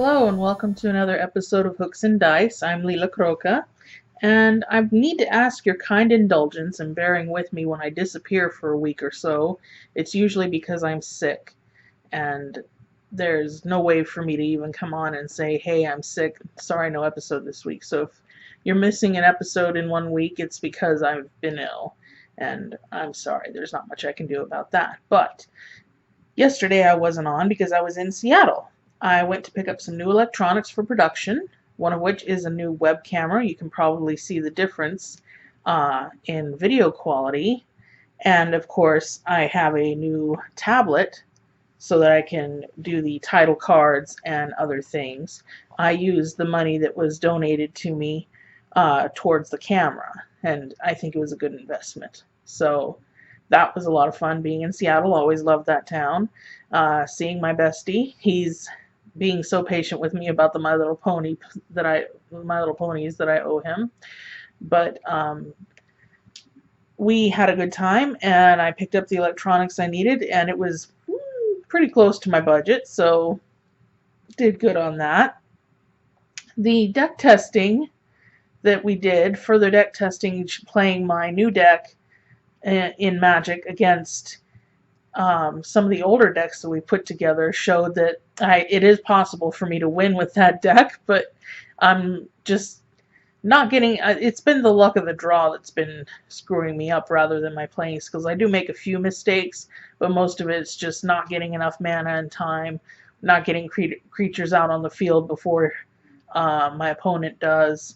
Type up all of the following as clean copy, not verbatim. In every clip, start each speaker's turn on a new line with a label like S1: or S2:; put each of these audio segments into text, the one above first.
S1: Hello and welcome to another episode of Hooks and Dice. I'm LilleKråke, and I need to ask your kind indulgence in bearing with me when I disappear for a week or so. It's usually because I'm sick, and there's no way for me to even come on and say, hey, I'm sick, sorry, no episode this week. So if you're missing an episode in 1 week, it's because I've been ill, and I'm sorry, there's not much I can do about that. But yesterday I wasn't on because I was in Seattle. I went to pick up some new electronics for production, one of which is a new web camera. You can probably see the difference in video quality. And of course, I have a new tablet so that I can do the title cards and other things. I used the money that was donated to me towards the camera, and I think it was a good investment. So that was a lot of fun being in Seattle. Always loved that town. Seeing my bestie, he's being so patient with me about the My Little Ponies that I owe him. But we had a good time, and I picked up the electronics I needed, and it was pretty close to my budget, so did good on that. The deck testing that we did, further deck testing, playing my new deck in Magic against some of the older decks that we put together, showed that it is possible for me to win with that deck, but I'm just not getting, it's been the luck of the draw that's been screwing me up rather than my playing skills. I do make a few mistakes, but most of it's just not getting enough mana in time, not getting creatures out on the field before my opponent does,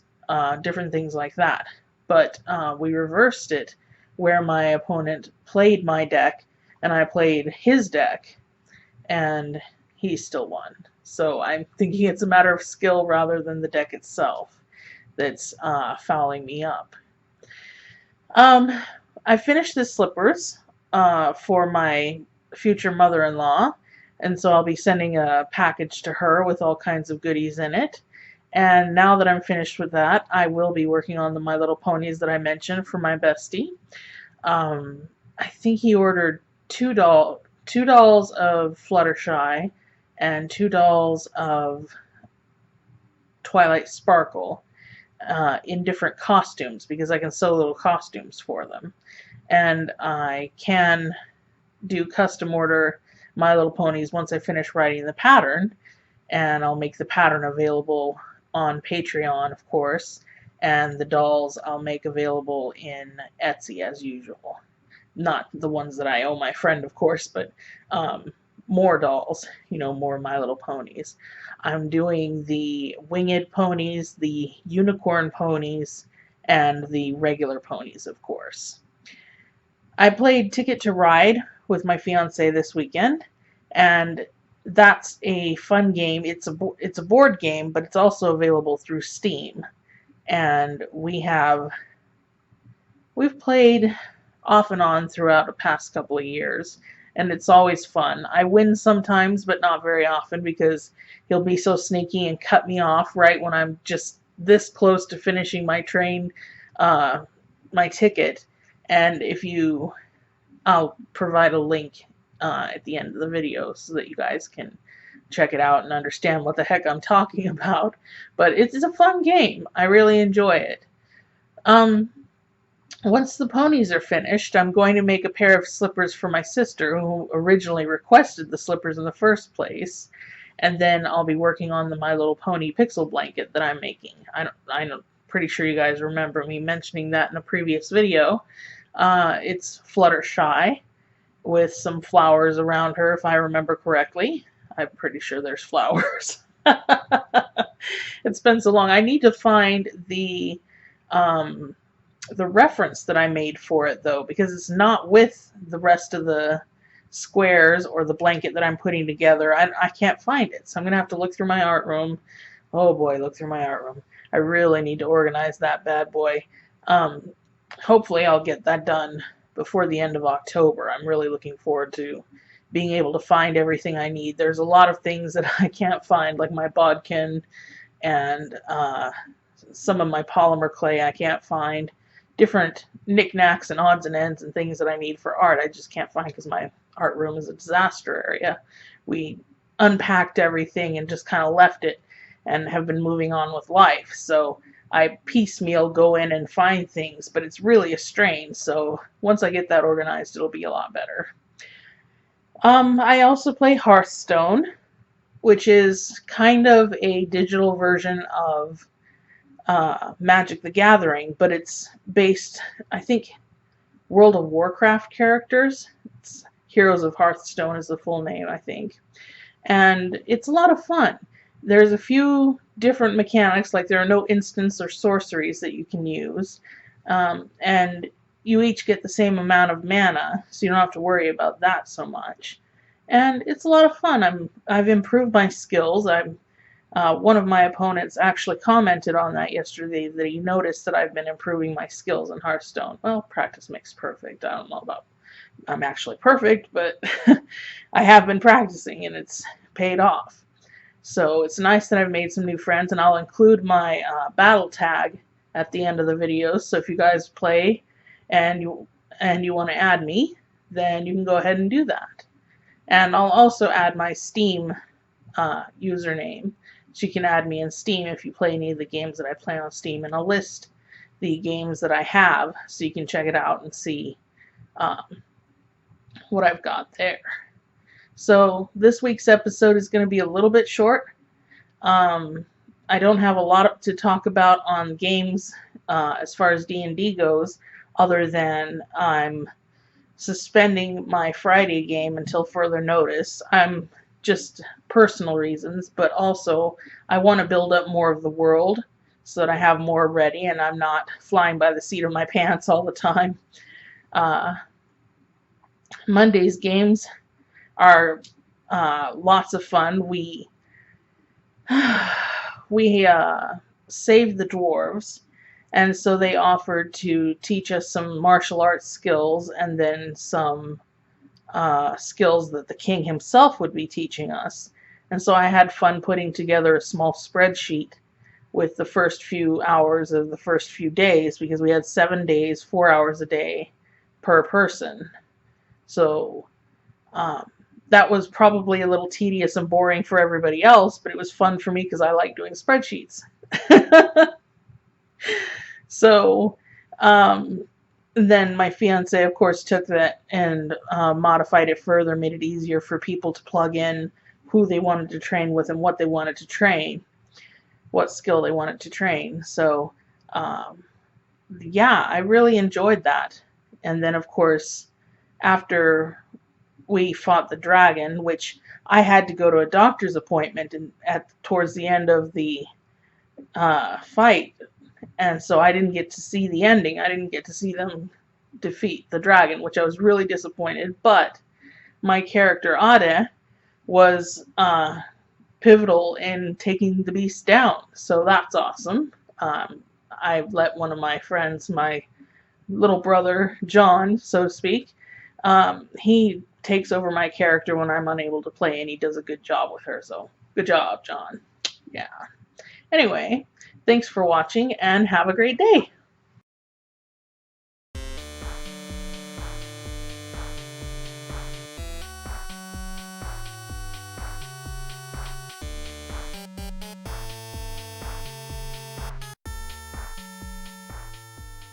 S1: different things like that. But we reversed it, where my opponent played my deck and I played his deck, and he still won. So I'm thinking it's a matter of skill rather than the deck itself that's fouling me up. I finished the slippers for my future mother-in-law, and so I'll be sending a package to her with all kinds of goodies in it. And now that I'm finished with that, I will be working on the My Little Ponies that I mentioned for my bestie. I think he ordered two dolls of Fluttershy and 2 dolls of Twilight Sparkle in different costumes, because I can sew little costumes for them. And I can do custom order My Little Ponies once I finish writing the pattern, and I'll make the pattern available on Patreon, of course, and the dolls I'll make available in Etsy as usual. Not the ones that I owe my friend, of course, but more dolls, more My Little Ponies. I'm doing the winged ponies, the unicorn ponies, and the regular ponies, of course. I played Ticket to Ride with my fiance this weekend, and that's a fun game. It's a board game, but it's also available through Steam. And we've played off and on throughout the past couple of years, and it's always fun. I win sometimes, but not very often, because he'll be so sneaky and cut me off right when I'm just this close to finishing my my ticket. And I'll provide a link at the end of the video so that you guys can check it out and understand what the heck I'm talking about. But it's a fun game. I really enjoy it. Once the ponies are finished, I'm going to make a pair of slippers for my sister, who originally requested the slippers in the first place, and then I'll be working on the My Little Pony pixel blanket that I'm making. I'm pretty sure you guys remember me mentioning that in a previous video. It's Fluttershy with some flowers around her, if I remember correctly. I'm pretty sure there's flowers. It's been so long. I need to find the reference that I made for it, though, because it's not with the rest of the squares or the blanket that I'm putting together. I can't find it, so I'm going to have to look through my art room. Oh boy, look through my art room. I really need to organize that bad boy. Hopefully I'll get that done before the end of October. I'm really looking forward to being able to find everything I need. There's a lot of things that I can't find, like my bodkin and some of my polymer clay I can't find. Different knickknacks and odds and ends and things that I need for art I just can't find because my art room is a disaster area. We unpacked everything and just kind of left it and have been moving on with life. So I piecemeal go in and find things, but it's really a strain. So once I get that organized, it'll be a lot better. I also play Hearthstone, which is kind of a digital version of Magic the Gathering, but it's based, I think, World of Warcraft characters. It's Heroes of Hearthstone is the full name, I think. And it's a lot of fun. There's a few different mechanics, like there are no instants or sorceries that you can use, and you each get the same amount of mana, so you don't have to worry about that so much. And it's a lot of fun. I've improved my skills. One of my opponents actually commented on that yesterday, that he noticed that I've been improving my skills in Hearthstone. Well, practice makes perfect. I don't know about I'm actually perfect, but I have been practicing and it's paid off. So it's nice that I've made some new friends, and I'll include my battle tag at the end of the video. So if you guys play and you want to add me, then you can go ahead and do that. And I'll also add my Steam username, so you can add me in Steam if you play any of the games that I play on Steam, and I'll list the games that I have so you can check it out and see what I've got there. So this week's episode is going to be a little bit short. I don't have a lot to talk about on games as far as D&D goes, other than I'm suspending my Friday game until further notice. I'm just personal reasons, but also I want to build up more of the world so that I have more ready and I'm not flying by the seat of my pants all the time. Monday's games are lots of fun. We saved the dwarves, and so they offered to teach us some martial arts skills and then some skills that the king himself would be teaching us. And so I had fun putting together a small spreadsheet with the first few hours of the first few days, because we had 7 days, 4 hours a day per person. So that was probably a little tedious and boring for everybody else, but it was fun for me because I like doing spreadsheets. So then my fiance, of course, took that and modified it further, made it easier for people to plug in who they wanted to train with and what they wanted to train, what skill they wanted to train. So yeah, I really enjoyed that. And then, of course, after we fought the dragon, which I had to go to a doctor's appointment towards the end of the fight, and so I didn't get to see the ending. I didn't get to see them defeat the dragon, which I was really disappointed. But my character Ade was pivotal in taking the beast down, so that's awesome. I let one of my friends, my little brother John, so to speak, he takes over my character when I'm unable to play, and he does a good job with her, so good job, John. Yeah. Anyway, thanks for watching, and have a great day.